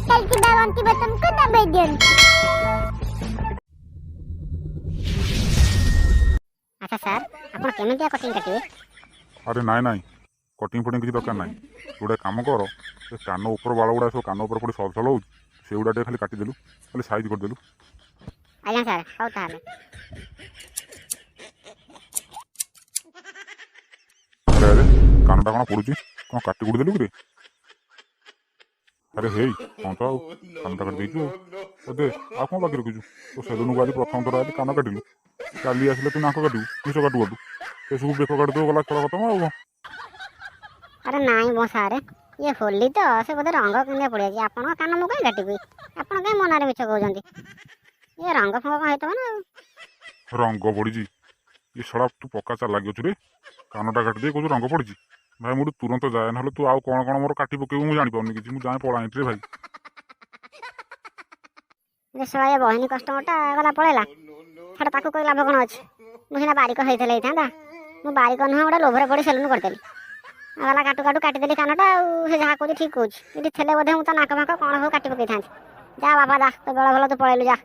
Medical की दवाओं की बोतल को दबा दियंतु। अच्छा सर आपण केमितिया कटिंग काटिबे? अरे नाई नाई कटिंग फटिंग किसी दरकार नाई गोटे काम कर से कान ऊपर बाल गुड़ा सब कान ऊपर पड़ी सल सल हो से गुड़ा खाली काटिदेलु खाली साइज करदेलु। आज्ञा सर हौ ताले अरे अरे कानटा कौन पड़ुची कौन काटी कुटी देलु कि रे? अरे हे कौन तो कानटा काट देचु दे आ कौन बाकी रखीचु तो सेलुन को आज प्रथम थर आज कान काटिलु काली आसिले तू नाक काटू किस काटू काटू से सब बेक काट दो गला खेल खत्म आ। अरे नाई मो सारे ये होली तो से बोधे रंग किने पड़िया जी आपण कान मु कहीं काटिबी आपण कहीं मनारे मिछ कहउजंती ये रंग फंग कहीं हेतबो ना रंग पड़ी ये सड़ा तू पक्का चाल लगे रे कानटा काट दे कौन रंग पड़ी भाई मुझे तुरंत जाए ना तू आउ कौन कौन मोर काटी पकेबू मुझे जानी कि मुझे जाए पड़ा रे भाई। ये सळा ये बहिनी कस्टमरटा गला पळेला छडा ताकू कोई लाभ कोन अछि मु हिना बारिक हेइथले हेइथांदा मु बारिक न गोटे लोभरे पड़ी सेलुन करदेली गला काटू काटू काटिदेली कानटा से जहाँ कौच ठीक कौच ये थे बोधे मुझे नाक फाक कौन सब काटी पकई था जा बाबा जा तो बेल भल तू पलैलु जा।